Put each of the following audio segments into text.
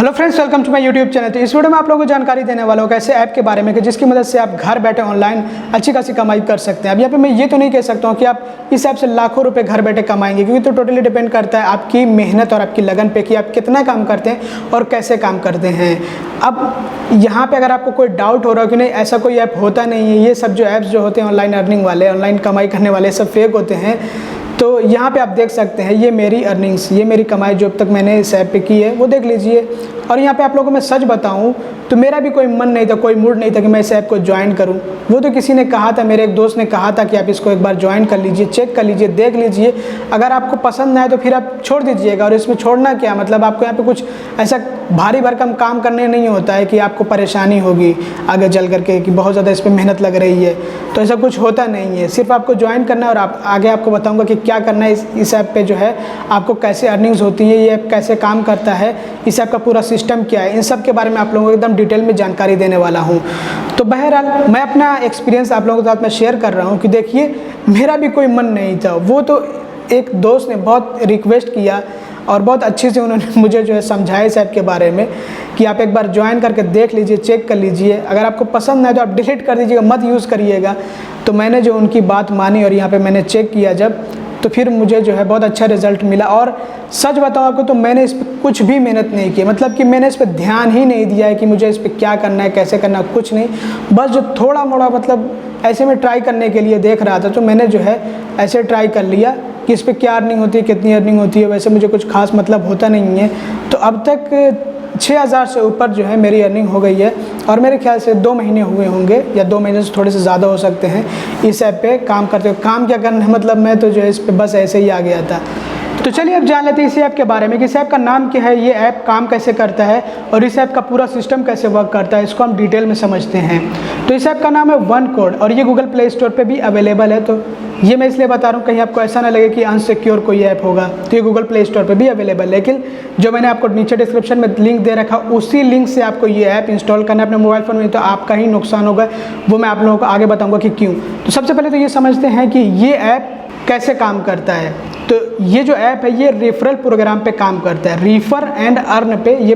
Hello friends, welcome to my YouTube channel. तो इस video में आप लोगों को जानकारी देने वाला हूँ ऐसे ऐप के बारे में कि जिसकी मदद से आप घर बैठे ऑनलाइन अच्छी खासी कमाई कर सकते हैं। अब यहाँ पे मैं ये तो नहीं कह सकता हूँ कि आप इस ऐप से लाखों रुपए घर बैठे कमाएंगे, क्योंकि तो टोटली डिपेंड करता है आपकी मेहनत और आपकी लगन पे कि आप कितना काम करते हैं और कैसे काम करते हैं। अब यहाँ पर अगर आपको कोई डाउट हो रहा हो कि नहीं ऐसा कोई ऐप होता नहीं है, ये सब जो ऐप्स जो होते हैं ऑनलाइन अर्निंग वाले, ऑनलाइन कमाई करने वाले, सब फेक होते हैं, तो यहाँ पे आप देख सकते हैं ये मेरी अर्निंग्स, ये मेरी कमाई जो अब तक मैंने इस ऐप पे की है वो देख लीजिए। और यहाँ पे आप लोगों को मैं सच बताऊँ तो मेरा भी कोई मन नहीं था, कोई मूड नहीं था कि मैं इस ऐप को ज्वाइन करूँ। वो तो किसी ने कहा था, मेरे एक दोस्त ने कहा था कि आप इसको एक बार ज्वाइन कर लीजिए, चेक कर लीजिए, देख लीजिए, अगर आपको पसंद ना आए तो फिर आप छोड़ दीजिएगा। और इसमें छोड़ना क्या, मतलब आपको यहाँ पे कुछ ऐसा भारी भरकम काम करने नहीं होता है कि आपको परेशानी होगी आगे चल करके कि बहुत ज़्यादा इस पर मेहनत लग रही है, तो ऐसा कुछ होता नहीं है। सिर्फ आपको ज्वाइन करना है और आप आगे आपको बताऊँगा कि क्या करना है इस ऐप पे जो है, आपको कैसे अर्निंग्स होती है, ये ऐप कैसे काम करता है, इस ऐप का पूरा सिस्टम क्या है, इन सब के बारे में आप लोगों को एकदम डिटेल में जानकारी देने वाला हूँ। तो बहरहाल मैं अपना एक्सपीरियंस आप लोगों के साथ में शेयर कर रहा हूँ कि देखिए मेरा भी कोई मन नहीं था, वो तो एक दोस्त ने बहुत रिक्वेस्ट किया और बहुत अच्छे से उन्होंने मुझे जो है समझाया इस ऐप के बारे में कि आप एक बार ज्वाइन करके देख लीजिए, चेक कर लीजिए, अगर आपको पसंद ना आए तो आप डिलीट कर दीजिएगा, मत यूज़ करिएगा। तो मैंने जो उनकी बात मानी और यहाँ पे मैंने चेक किया जब, तो फिर मुझे जो है बहुत अच्छा रिजल्ट मिला। और सच बताऊँ आपको तो मैंने इस पर कुछ भी मेहनत नहीं की, मतलब कि मैंने इस पर ध्यान ही नहीं दिया है कि मुझे इस पर क्या करना है, कैसे करना है, कुछ नहीं। बस जो थोड़ा मोड़ा मतलब ऐसे में ट्राई करने के लिए देख रहा था, तो मैंने जो है ऐसे ट्राई कर लिया कि इस पर क्या अर्निंग होती है, कितनी अर्निंग होती है। वैसे मुझे कुछ खास मतलब होता नहीं है। तो अब तक 6000 से ऊपर जो है मेरी अर्निंग हो गई है और मेरे ख्याल से 2 महीने हुए होंगे या 2 महीने से थोड़े से ज़्यादा हो सकते हैं इस ऐप पे काम करते हुए। काम क्या करना है, मतलब मैं तो जो है इस पे बस ऐसे ही आ गया था। तो चलिए अब जान लेते हैं इस ऐप के बारे में कि इस ऐप का नाम क्या है, ये ऐप काम कैसे करता है और इस ऐप का पूरा सिस्टम कैसे वर्क करता है, इसको हम डिटेल में समझते हैं। तो इस ऐप का नाम है वन कोड और ये गूगल प्ले स्टोर पे भी अवेलेबल है। तो ये मैं इसलिए बता रहा हूँ कहीं आपको ऐसा ना लगे कि अनसिक्योर कोई ऐप होगा, तो ये गूगल प्ले स्टोर पे भी अवेलेबल है। लेकिन जो मैंने आपको नीचे डिस्क्रिप्शन में लिंक दे रखा, उसी लिंक से आपको ये ऐप इंस्टॉल करना है अपने मोबाइल फ़ोन में, तो आपका ही नुकसान होगा। वो मैं आप लोगों को आगे बताऊँगा कि क्यों। तो सबसे पहले तो ये समझते हैं कि ये ऐप कैसे काम करता है। तो ये जो ऐप है ये रेफरल प्रोग्राम पे काम करता है, रेफर एंड अर्न पे ये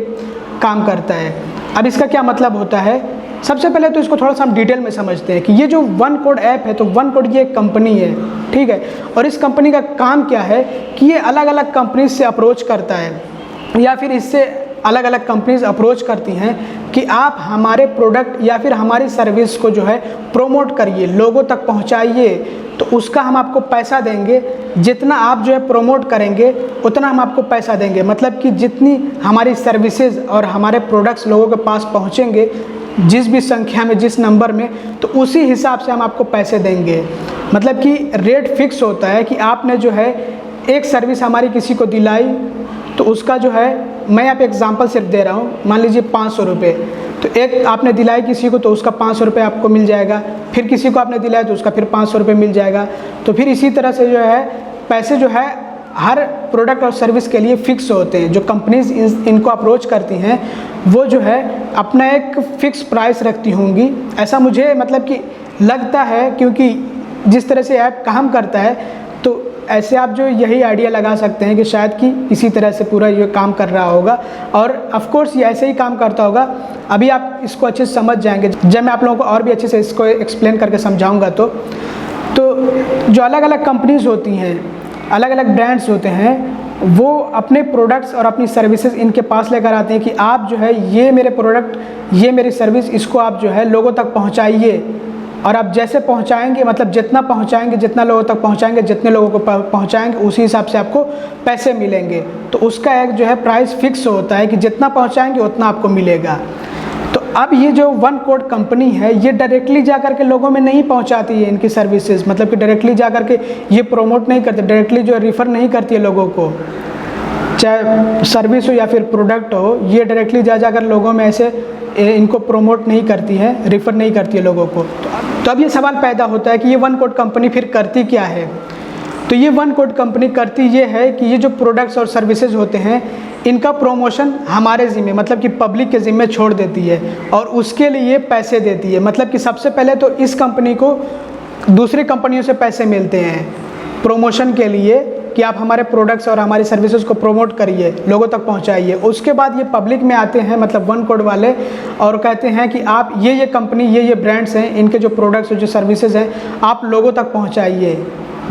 काम करता है। अब इसका क्या मतलब होता है, सबसे पहले तो इसको थोड़ा सा हम डिटेल में समझते हैं कि ये जो वन कोड ऐप है, तो वन कोड ये एक कंपनी है, ठीक है। और इस कंपनी का काम क्या है कि ये अलग अलग कंपनी से अप्रोच करता है या फिर इससे अलग अलग कंपनीज अप्रोच करती हैं कि आप हमारे प्रोडक्ट या फिर हमारी सर्विस को जो है प्रमोट करिए, लोगों तक पहुंचाइए, तो उसका हम आपको पैसा देंगे। जितना आप जो है प्रमोट करेंगे उतना हम आपको पैसा देंगे। मतलब कि जितनी हमारी सर्विसेज और हमारे प्रोडक्ट्स लोगों के पास पहुंचेंगे, जिस भी संख्या में, जिस नंबर में, तो उसी हिसाब से हम आपको पैसे देंगे। मतलब कि रेट फिक्स होता है कि आपने जो है एक सर्विस हमारी किसी को दिलाई तो उसका जो है, मैं यहाँ पे एग्जांपल सिर्फ दे रहा हूँ, मान लीजिए 500 रुपये, तो एक आपने दिलाई किसी को तो उसका 500 रुपये आपको मिल जाएगा, फिर किसी को आपने दिलाया तो उसका फिर 500 रुपये मिल जाएगा। तो फिर इसी तरह से जो है पैसे जो है हर प्रोडक्ट और सर्विस के लिए फ़िक्स होते हैं। जो कंपनीज इनको अप्रोच करती हैं वो जो है अपना एक फ़िक्स प्राइस रखती होंगी, ऐसा मुझे मतलब कि लगता है, क्योंकि जिस तरह से ऐप काम करता है तो ऐसे आप जो यही आइडिया लगा सकते हैं कि शायद कि इसी तरह से पूरा ये काम कर रहा होगा। और ऑफ कोर्स ये ऐसे ही काम करता होगा। अभी आप इसको अच्छे से समझ जाएंगे जब मैं आप लोगों को और भी अच्छे से इसको एक्सप्लेन करके समझाऊंगा। तो जो अलग अलग कंपनीज होती हैं, अलग अलग ब्रांड्स होते हैं, वो अपने प्रोडक्ट्स और अपनी सर्विसेज इनके पास लेकर आते हैं कि आप जो है ये मेरे प्रोडक्ट, ये मेरी सर्विस, इसको आप जो है लोगों तक पहुंचाइए। और आप जैसे पहुंचाएंगे, मतलब जितना पहुंचाएंगे, जितना लोगों तक पहुंचाएंगे, जितने लोगों को पहुंचाएंगे, उसी हिसाब से आपको पैसे मिलेंगे। तो उसका एक जो है प्राइस फिक्स होता है कि जितना पहुंचाएंगे उतना आपको मिलेगा। तो अब ये जो वन कोड कंपनी है ये डायरेक्टली जा कर के लोगों में नहीं पहुंचाती है इनकी सर्विसेज, मतलब कि डायरेक्टली जा कर के ये प्रोमोट नहीं करते, डायरेक्टली जो रिफ़र नहीं करती है लोगों को, चाहे सर्विस हो या फिर प्रोडक्ट हो, ये डायरेक्टली जा कर लोगों में ऐसे इनको प्रमोट नहीं करती है, रिफ़र नहीं करती है लोगों को। तो अब ये सवाल पैदा होता है कि ये वन कोड कंपनी फिर करती क्या है। तो ये वन कोड कंपनी करती ये है कि ये जो प्रोडक्ट्स और सर्विसेज होते हैं इनका प्रमोशन हमारे ज़िम्मे, मतलब कि पब्लिक के ज़िम्मे छोड़ देती है और उसके लिए पैसे देती है। मतलब कि सबसे पहले तो इस कंपनी को दूसरी कंपनियों से पैसे मिलते हैं प्रमोशन के लिए कि आप हमारे प्रोडक्ट्स और हमारी सर्विसेज को प्रमोट करिए, लोगों तक पहुंचाइए। उसके बाद ये पब्लिक में आते हैं, मतलब वन कोड वाले, और कहते हैं कि आप ये कंपनी, ये ब्रांड्स हैं, इनके जो प्रोडक्ट्स जो सर्विसेज हैं आप लोगों तक पहुँचाइए,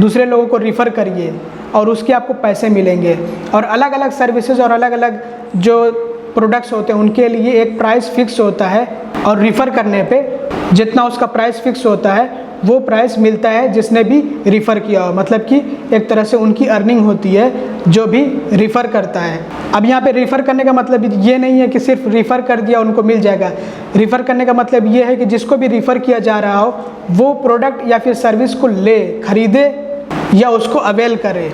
दूसरे लोगों को रिफ़र करिए और उसके आपको पैसे मिलेंगे। और अलग अलग सर्विसेज और अलग अलग जो प्रोडक्ट्स होते हैं उनके लिए एक प्राइस फिक्स होता है, और रिफ़र करने पे जितना उसका प्राइस फिक्स होता है वो प्राइस मिलता है जिसने भी रिफ़र किया हो। मतलब कि एक तरह से उनकी अर्निंग होती है जो भी रिफ़र करता है। अब यहाँ पे रिफ़र करने का मतलब ये नहीं है कि सिर्फ रिफ़र कर दिया उनको मिल जाएगा। रिफ़र करने का मतलब ये है कि जिसको भी रिफ़र किया जा रहा हो वो प्रोडक्ट या फिर सर्विस को ले, खरीदे या उसको अवेल करे।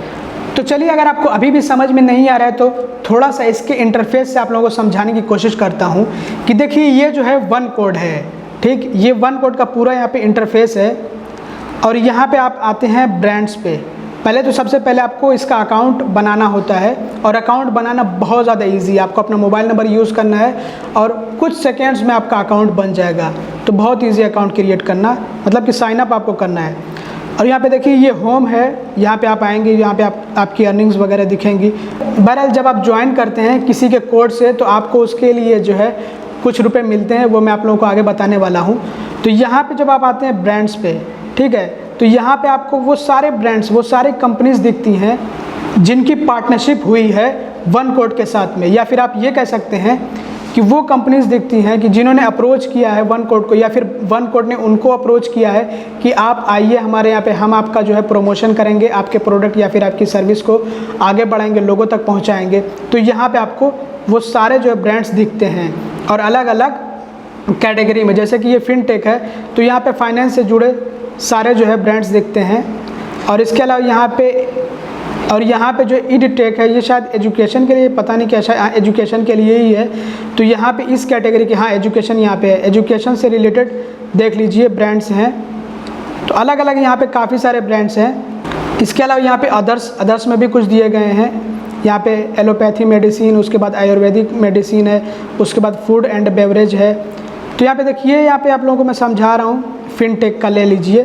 तो चलिए, अगर आपको अभी भी समझ में नहीं आ रहा है तो थोड़ा सा इसके इंटरफेस से आप लोगों को समझाने की कोशिश करता हूँ कि देखिए ये जो है वन कोड है, ठीक, ये वन कोड का पूरा यहाँ पे इंटरफेस है। और यहाँ पे आप आते हैं ब्रांड्स पे। पहले तो सबसे पहले आपको इसका अकाउंट बनाना होता है, और अकाउंट बनाना बहुत ज़्यादा इजी है। आपको अपना मोबाइल नंबर यूज़ करना है और कुछ सेकेंड्स में आपका अकाउंट बन जाएगा। तो बहुत ईजी अकाउंट क्रिएट करना, मतलब कि साइनअप आपको करना है। और यहाँ पे देखिए ये होम है, यहाँ पे आप आएंगे, यहाँ पे आपकी अर्निंग्स वगैरह दिखेंगी। बहरहाल जब आप ज्वाइन करते हैं किसी के कोड से तो आपको उसके लिए जो है कुछ रुपए मिलते हैं, वो मैं आप लोगों को आगे बताने वाला हूँ। तो यहाँ पे जब आप आते हैं ब्रांड्स पे, ठीक है, तो यहाँ पे आपको वो सारे ब्रांड्स, वो सारे कंपनीज दिखती हैं जिनकी पार्टनरशिप हुई है वन कोड के साथ में, या फिर आप ये कह सकते हैं कि वो कंपनीज दिखती हैं कि जिन्होंने अप्रोच किया है वन कोड को, या फिर वन कोड ने उनको अप्रोच किया है कि आप आइए हमारे यहाँ पे, हम आपका जो है प्रमोशन करेंगे, आपके प्रोडक्ट या फिर आपकी सर्विस को आगे बढ़ाएंगे, लोगों तक पहुँचाएंगे। तो यहाँ पे आपको वो सारे जो है ब्रांड्स दिखते हैं, और अलग अलग कैटेगरी में। जैसे कि ये फिनटेक है तो यहाँ पे फाइनेंस से जुड़े सारे जो है ब्रांड्स दिखते हैं। और इसके अलावा यहाँ पे जो ईडटेक है, ये शायद एजुकेशन के लिए, पता नहीं क्या, शायद एजुकेशन के लिए ही है। तो यहाँ पे इस कैटेगरी के, हाँ एजुकेशन यहाँ पे है, एजुकेशन से रिलेटेड देख लीजिए ब्रांड्स हैं। तो अलग अलग यहाँ पे काफ़ी सारे ब्रांड्स हैं। इसके अलावा यहाँ पे अदर्स में भी कुछ दिए गए हैं। यहाँ पे एलोपैथी मेडिसिन, उसके बाद आयुर्वेदिक मेडिसिन है, उसके बाद फूड एंड बेवरेज है। तो यहाँ पे देखिए, यहाँ पे आप लोगों को मैं समझा रहा हूँ, फिनटेक का ले लीजिए।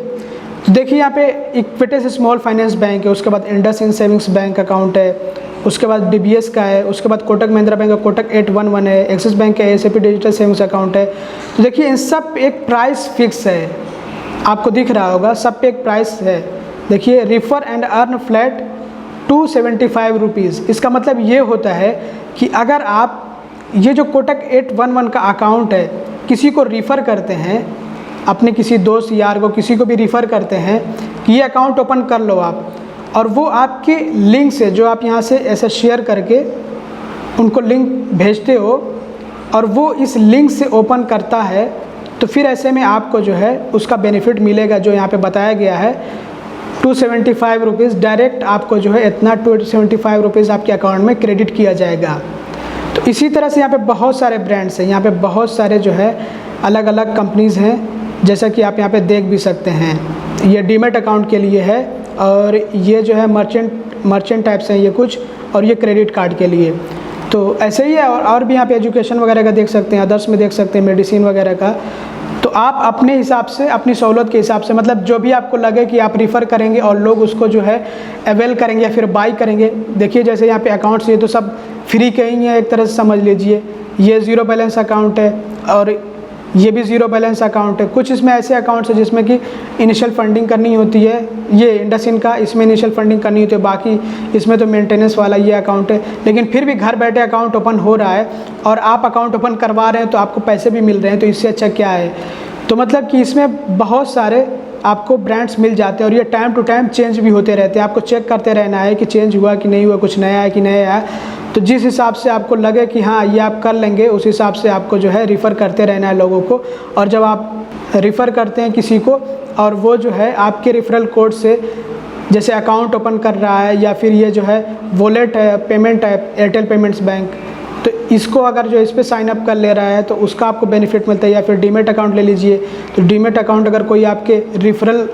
तो देखिए यहाँ पे इक्विटी स्मॉल फाइनेंस बैंक है, उसके बाद इंडसइंड सेविंग्स बैंक अकाउंट है, उसके बाद डीबीएस का है, उसके बाद कोटक महिंद्रा बैंक का कोटक 811 है, एक्सिस बैंक का एसएपी डिजिटल सेविंग्स अकाउंट है। तो देखिए इन सब पे एक प्राइस फिक्स है, आपको दिख रहा होगा, सब पे एक प्राइस है। देखिए refer and earn flat 275 rupees. इसका मतलब ये होता है कि अगर आप ये जो कोटक 811 का अकाउंट है किसी को रिफ़र करते हैं, अपने किसी दोस्त यार को, किसी को भी रिफ़र करते हैं कि ये अकाउंट ओपन कर लो आप, और वो आपके लिंक से, जो आप यहाँ से ऐसे शेयर करके उनको लिंक भेजते हो और वो इस लिंक से ओपन करता है, तो फिर ऐसे में आपको जो है उसका बेनिफिट मिलेगा जो यहाँ पे बताया गया है 275 रुपीज़। डायरेक्ट आपको जो है इतना 275 रुपीज़ आपके अकाउंट में क्रेडिट किया जाएगा। तो इसी तरह से यहाँ पे बहुत सारे ब्रांड्स हैं, यहाँ पे बहुत सारे जो है अलग अलग कंपनीज़ हैं, जैसा कि आप यहाँ पे देख भी सकते हैं। ये डीमेट अकाउंट के लिए है, और ये जो है मर्चेंट टाइप्स हैं ये कुछ, और ये क्रेडिट कार्ड के लिए। तो ऐसे ही है, और भी यहाँ पे एजुकेशन वगैरह का देख सकते हैं, अदर्स में देख सकते हैं, मेडिसिन वगैरह का। तो आप अपने हिसाब से, अपनी सहूलत के हिसाब से, मतलब जो भी आपको लगे कि आप रिफ़र करेंगे और लोग उसको जो है अवेल करेंगे या फिर बाई करेंगे। देखिए जैसे यहाँ पे अकाउंट्स, ये तो सब फ्री के ही हैं एक तरह से समझ लीजिए। ये ज़ीरो बैलेंस अकाउंट है, और ये भी ज़ीरो बैलेंस अकाउंट है। कुछ इसमें ऐसे अकाउंट्स हैं जिसमें कि इनिशियल फंडिंग करनी होती है, ये इंडसइंड का, इसमें इनिशियल फंडिंग करनी होती है, बाकी इसमें तो मेंटेनेंस वाला ये अकाउंट है। लेकिन फिर भी घर बैठे अकाउंट ओपन हो रहा है और आप अकाउंट ओपन करवा रहे हैं तो आपको पैसे भी मिल रहे हैं, तो इससे अच्छा क्या है। तो मतलब कि इसमें बहुत सारे आपको ब्रांड्स मिल जाते हैं, और ये टाइम टू टाइम चेंज भी होते रहते हैं। आपको चेक करते रहना है कि चेंज हुआ कि नहीं हुआ, कुछ नया है कि नहीं आया। तो जिस हिसाब से आपको लगे कि हाँ ये आप कर लेंगे, उस हिसाब से आपको जो है रिफ़र करते रहना है लोगों को। और जब आप रिफ़र करते हैं किसी को और वो जो है आपके रेफरल कोड से जैसे अकाउंट ओपन कर रहा है, या फिर ये जो है वॉलेट है, payment app Airtel payments bank, तो इसको अगर जो इस पर साइन अप कर ले रहा है तो उसका आपको बेनिफिट मिलता है। या फिर डीमेट अकाउंट ले लीजिए, तो डीमेट अकाउंट अगर कोई आपके रेफरल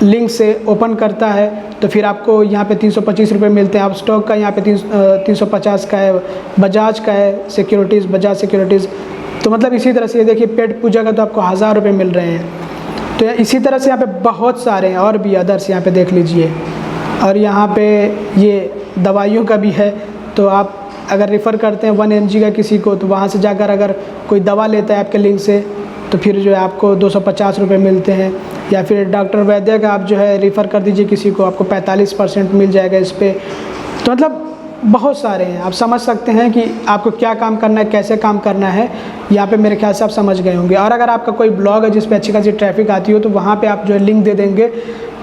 लिंक से ओपन करता है तो फिर आपको यहाँ पे 325 रुपये मिलते हैं। आप स्टॉक का यहाँ पे 350 का है, बजाज का है सिक्योरिटीज़, बजाज सिक्योरिटीज़। तो मतलब इसी तरह से ये देखिए पेट पूजा का तो आपको 1000 रुपये मिल रहे हैं। तो इसी तरह से यहाँ पे बहुत सारे हैं और भी अदर्स, यहाँ पे देख लीजिए। और यहाँ पे ये दवाइयों का भी है, तो आप अगर रेफ़र करते हैं 1 mg का किसी को, तो वहाँ से जाकर अगर कोई दवा लेता है आपके लिंक से, तो फिर जो है आपको 250 रुपये मिलते हैं। या फिर डॉक्टर वैद्य का आप जो है रेफ़र कर दीजिए किसी को, आपको 45% मिल जाएगा इस पर। तो मतलब बहुत सारे हैं, आप समझ सकते हैं कि आपको क्या काम करना है, कैसे काम करना है। यहाँ पे मेरे ख्याल से आप समझ गए होंगे। और अगर आपका कोई ब्लॉग है जिस पे अच्छी खासी ट्रैफिक आती हो, तो वहाँ पे आप जो है लिंक दे देंगे,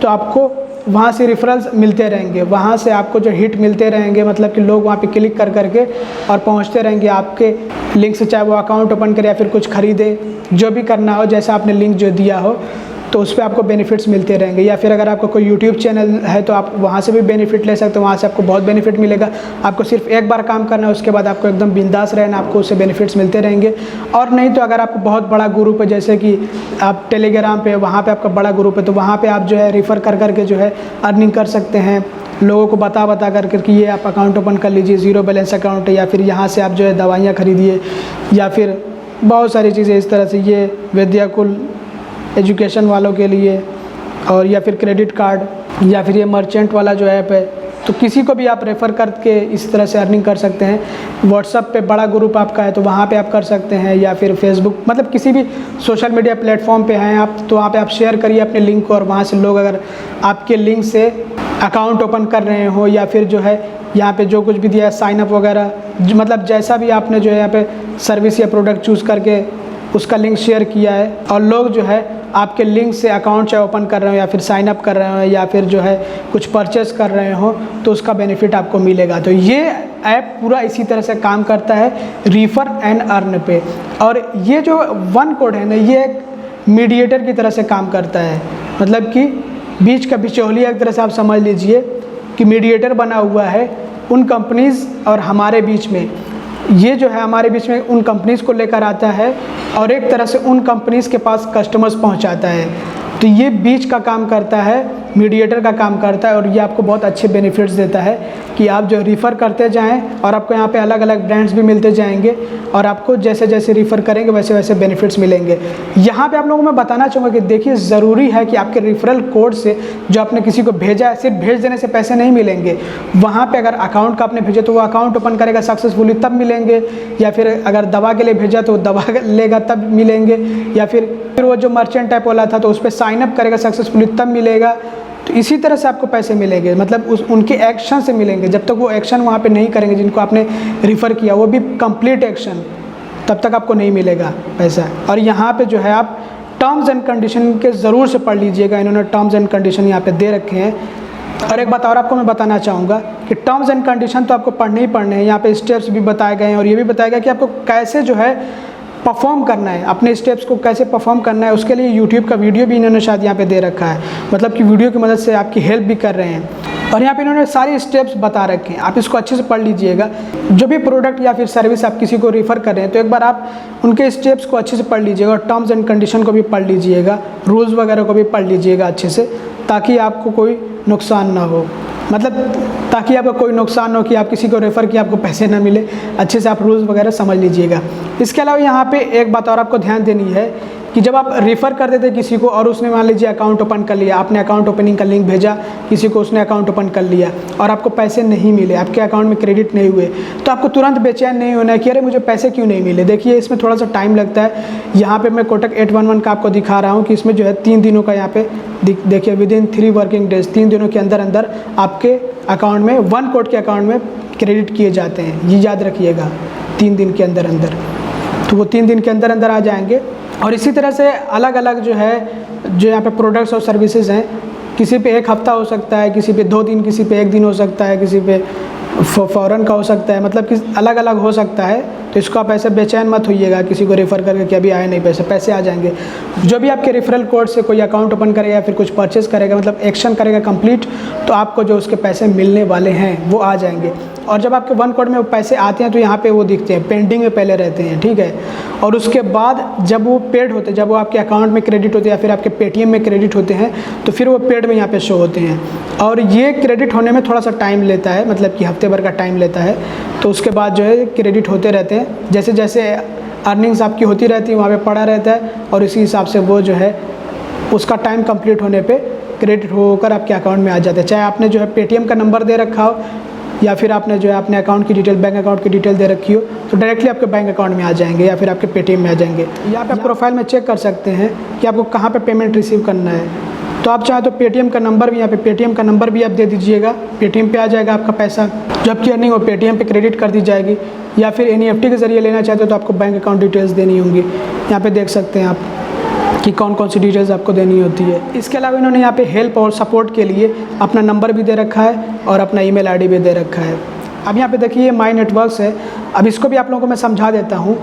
तो आपको वहाँ से रेफरल्स मिलते रहेंगे, वहाँ से आपको जो हिट मिलते रहेंगे, मतलब कि लोग वहाँ पे क्लिक कर करके और पहुँचते रहेंगे आपके लिंक से, चाहे वो अकाउंट ओपन करे या फिर कुछ ख़रीदे, जो भी करना हो, जैसा आपने लिंक जो दिया हो, तो उस पर आपको बेनिफिट्स मिलते रहेंगे। या फिर अगर आपका कोई यूट्यूब चैनल है तो आप वहाँ से भी बेनिफिट ले सकते हो, वहाँ से आपको बहुत बेनिफिट मिलेगा। आपको सिर्फ एक बार काम करना है, उसके बाद आपको एकदम बिंदास रहना, आपको उससे बेनिफिट्स मिलते रहेंगे। और नहीं तो अगर आपको बहुत बड़ा ग्रुप है, जैसे कि आप टेलीग्राम पे, वहाँ पे आपका बड़ा ग्रुप है, तो वहाँ पे आप जो है रेफ़र कर करके जो है अर्निंग कर सकते हैं, लोगों को बता कर कि ये आप अकाउंट ओपन कर लीजिए, ज़ीरो बैलेंस अकाउंट है, या फिर यहाँ से आप जो है दवाइयाँ खरीदिए, या फिर बहुत सारी चीज़ें इस तरह से। ये विद्याकुल एजुकेशन वालों के लिए, और या फिर क्रेडिट कार्ड, या फिर ये मर्चेंट वाला जो ऐप है, तो किसी को भी आप रेफ़र करके इस तरह से अर्निंग कर सकते हैं। व्हाट्सअप पे बड़ा ग्रुप आपका है तो वहाँ पे आप कर सकते हैं, या फिर फेसबुक, मतलब किसी भी सोशल मीडिया प्लेटफॉर्म पे हैं आप, तो वहाँ पे आप शेयर करिए अपने लिंक को, और वहाँ से लोग अगर आपके लिंक से अकाउंट ओपन कर रहे हो, या फिर जो है यहाँ पे जो कुछ भी दिया है साइन अप वगैरह, मतलब जैसा भी आपने जो है यहाँ पे सर्विस या प्रोडक्ट चूज़ करके उसका लिंक शेयर किया है, और लोग जो है आपके लिंक से अकाउंट चाहे ओपन कर रहे हो, या फिर साइन अप कर रहे हो, या फिर जो है कुछ परचेस कर रहे हो, तो उसका बेनिफिट आपको मिलेगा। तो ये ऐप पूरा इसी तरह से काम करता है, रेफर एंड अर्न पे। और ये जो वन कोड है ना, ये एक मीडिएटर की तरह से काम करता है, मतलब कि बीच का बिचौलिया एक तरह से आप समझ लीजिए कि मीडिएटर बना हुआ है उन कंपनीज़ और हमारे बीच में। ये जो है हमारे बीच में उन कंपनीज़ को लेकर आता है, और एक तरह से उन कंपनीज़ के पास कस्टमर्स पहुंचाता है। तो ये बीच का काम करता है, मीडिएटर का काम करता है, और ये आपको बहुत अच्छे बेनिफिट्स देता है कि आप जो रेफ़र करते जाएं, और आपको यहाँ पे अलग अलग ब्रांड्स भी मिलते जाएंगे, और आपको जैसे जैसे रेफ़र करेंगे वैसे वैसे बेनिफिट्स मिलेंगे। यहाँ पे आप लोगों को मैं बताना चाहूँगा कि देखिए, ज़रूरी है कि आपके रेफरल कोड से जो आपने किसी को भेजा है, सिर्फ भेज देने से पैसे नहीं मिलेंगे। वहाँ पर अगर अकाउंट का आपने भेजा तो वो अकाउंट ओपन करेगा सक्सेसफुली तब मिलेंगे, या फिर अगर दवा के लिए भेजा तो दवा लेगा तब मिलेंगे, या फिर वो जो मर्चेंट टाइप वाला था तो उस पर साइन अप करेगा सक्सेसफुली तब मिलेगा। तो इसी तरह से आपको पैसे मिलेंगे, मतलब उनके एक्शन से मिलेंगे। जब तक वो एक्शन वहाँ पे नहीं करेंगे जिनको आपने रिफ़र किया, वो भी कंप्लीट एक्शन, तब तक आपको नहीं मिलेगा पैसा। और यहाँ पे जो है आप टर्म्स एंड कंडीशन के ज़रूर से पढ़ लीजिएगा, इन्होंने टर्म्स एंड कंडीशन यहाँ पे दे रखे हैं। और एक बात और आपको मैं बताना चाहूँगा कि टर्म्स एंड कंडीशन तो आपको पढ़ने ही पढ़ने हैं, यहाँ पे स्टेप्स भी बताए गए हैं, और ये भी बताया गया कि आपको कैसे जो है परफॉर्म करना है, अपने स्टेप्स को कैसे परफॉर्म करना है। उसके लिए यूट्यूब का वीडियो भी इन्होंने शायद यहाँ पे दे रखा है, मतलब कि वीडियो की मदद से आपकी हेल्प भी कर रहे हैं, और यहाँ पे इन्होंने सारे स्टेप्स बता रखे हैं। आप इसको अच्छे से पढ़ लीजिएगा। जो भी प्रोडक्ट या फिर सर्विस आप किसी को रेफ़र कर रहे हैं, तो एक बार आप उनके स्टेप्स को अच्छे से पढ़ लीजिएगा, और टर्म्स एंड कंडीशन को भी पढ़ लीजिएगा, रूल्स वगैरह को भी पढ़ लीजिएगा अच्छे से, ताकि आपको कोई नुकसान ना हो, मतलब ताकि आपका कोई नुकसान हो कि आप किसी को रेफ़र किया आपको पैसे ना मिले। अच्छे से आप रूल्स वगैरह समझ लीजिएगा। इसके अलावा यहाँ पे एक बात और आपको ध्यान देनी है कि जब आप रेफ़र कर देते किसी को, और उसने मान लीजिए अकाउंट ओपन कर लिया, आपने अकाउंट ओपनिंग का लिंक भेजा किसी को, उसने अकाउंट ओपन कर लिया, और आपको पैसे नहीं मिले, आपके अकाउंट में क्रेडिट नहीं हुए, तो आपको तुरंत बेचैन नहीं होना है कि अरे मुझे पैसे क्यों नहीं मिले। देखिए, इसमें थोड़ा सा टाइम लगता है। यहाँ पर मैं कोटक 811 का आपको दिखा रहा हूँ कि इसमें जो है 3 दिनों का यहाँ पे देखिए, विदिन 3 वर्किंग डेज, 3 दिनों के अंदर अंदर आपके अकाउंट में, वन कोड के अकाउंट में क्रेडिट किए जाते हैं। ये याद रखिएगा, 3 दिन के अंदर अंदर, तो वो 3 दिन के अंदर अंदर आ जाएंगे। और इसी तरह से अलग अलग जो है, जो यहाँ पे प्रोडक्ट्स और सर्विसेज हैं, किसी पे 1 हफ़्ता हो सकता है, किसी पे 2 दिन, किसी पे 1 दिन हो सकता है, किसी पे फ़ौरन का हो सकता है, मतलब कि अलग अलग हो सकता है। तो इसको आप ऐसे बेचैन मत होइएगा किसी को रेफ़र करके कि अभी आए नहीं पैसे आ जाएंगे। जो भी आपके रेफरल कोड से कोई अकाउंट ओपन करेगा या फिर कुछ परचेस करेगा, मतलब एक्शन करेगा कंप्लीट, तो आपको जो उसके पैसे मिलने वाले हैं वो आ जाएंगे। और जब आपके वन कोड में वो पैसे आते हैं तो यहाँ पे वो दिखते हैं, पेंडिंग में पहले रहते हैं, ठीक है। और उसके बाद जब वो पेड होते हैं, जब वो आपके अकाउंट में क्रेडिट होते हैं या फिर आपके पेटीएम में क्रेडिट होते हैं, तो फिर वो पेड में यहाँ पे शो होते हैं। और ये क्रेडिट होने में थोड़ा सा टाइम लेता है, मतलब कि हफ्ते भर का टाइम लेता है। तो उसके बाद जो है क्रेडिट होते रहते हैं, जैसे जैसे अर्निंग्स आपकी होती रहती है वहाँ पे पड़ा रहता है, और इसी हिसाब से वो जो है उसका टाइम कंप्लीट होने पे क्रेडिट होकर आपके अकाउंट में आ जाते हैं। चाहे आपने जो है पेटीएम का नंबर दे रखा हो या फिर आपने जो है अपने अकाउंट की डिटेल, बैंक अकाउंट की डिटेल दे रखी हो, तो डायरेक्टली आपके बैंक अकाउंट में आ जाएंगे या फिर आपके पेटीएम में आ जाएंगे। यहाँ पे आप प्रोफाइल में चेक कर सकते हैं कि आपको कहाँ पे पेमेंट रिसीव करना है। तो आप चाहे तो पेटीएम का नंबर भी, यहाँ पे पेटीएम का नंबर भी आप दे दीजिएगा, पेटीएम पे आ जाएगा आपका पैसा। जबकि अर्निंग वो पेटीएम पे क्रेडिट कर दी जाएगी। या फिर एनईएफटी के ज़रिए लेना चाहते हो तो आपको बैंक अकाउंट डिटेल्स देनी होंगी। यहाँ पे देख सकते हैं आप कि कौन कौन सी डिटेल्स आपको देनी होती है। इसके अलावा इन्होंने यहाँ पे हेल्प और सपोर्ट के लिए अपना नंबर भी दे रखा है और अपना ईमेल आईडी भी दे रखा है। अब यहाँ पे देखिए माई नेटवर्क्स है। अब इसको भी आप लोगों को मैं समझा देता हूँ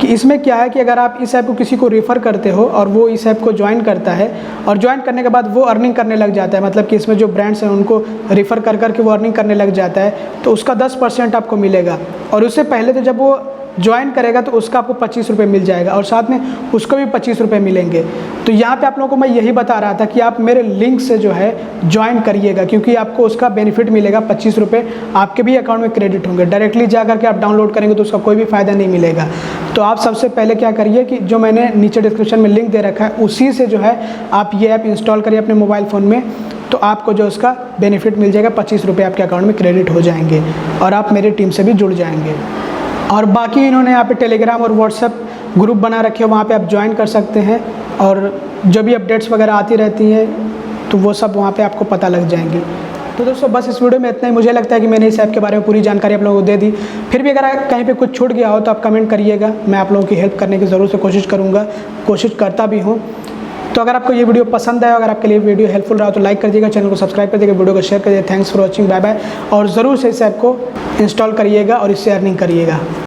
कि इसमें क्या है कि अगर आप इस ऐप को किसी को रेफ़र करते हो और वो इस ऐप को ज्वाइन करता है और ज्वाइन करने के बाद वो अर्निंग करने लग जाता है, मतलब कि इसमें जो ब्रांड्स हैं उनको रेफ़र कर करके वो अर्निंग करने लग जाता है, तो उसका 10% आपको मिलेगा। और उससे पहले तो जब वो ज्वाइन करेगा तो उसका आपको 25 रुपये मिल जाएगा और साथ में उसको भी 25 रुपये मिलेंगे। तो यहाँ पे आप लोगों को मैं यही बता रहा था कि आप मेरे लिंक से जो है ज्वाइन करिएगा, क्योंकि आपको उसका बेनिफिट मिलेगा। 25 रुपये आपके भी अकाउंट में क्रेडिट होंगे। डायरेक्टली जा करके आप डाउनलोड करेंगे तो उसका कोई भी फ़ायदा नहीं मिलेगा। तो आप सबसे पहले क्या करिए कि जो मैंने नीचे डिस्क्रिप्शन में लिंक दे रखा है उसी से जो है आप ये ऐप इंस्टॉल करिए अपने मोबाइल फ़ोन में, तो आपको जो उसका बेनिफिट मिल जाएगा। 25 रुपये आपके अकाउंट में क्रेडिट हो जाएंगे और आप मेरी टीम से भी जुड़ जाएंगे। और बाकी इन्होंने यहाँ पे टेलीग्राम और व्हाट्सएप ग्रुप बना रखे हैं, वहाँ पे आप ज्वाइन कर सकते हैं और जो भी अपडेट्स वगैरह आती रहती हैं तो वो सब वहाँ पे आपको पता लग जाएंगी। तो दोस्तों बस इस वीडियो में इतना ही। मुझे लगता है कि मैंने इस ऐप के बारे में पूरी जानकारी आप लोगों को दे दी। फिर भी अगर कहीं पे कुछ छूट गया हो तो आप कमेंट करिएगा, मैं आप लोगों की हेल्प करने की ज़रूर से कोशिश करूँगा, कोशिश करता भी हूँ। तो अगर आपको ये वीडियो पसंद आया, अगर आपके लिए वीडियो हेल्पफुल रहा तो लाइक कर दीजिएगा, चैनल को सब्सक्राइब कर दीजिएगा, वीडियो को शेयर कर दीजिएगा। Thanks for watching, bye bye. और ज़रूर से इस ऐप को इंस्टॉल करिएगा और इससे अर्निंग करिएगा।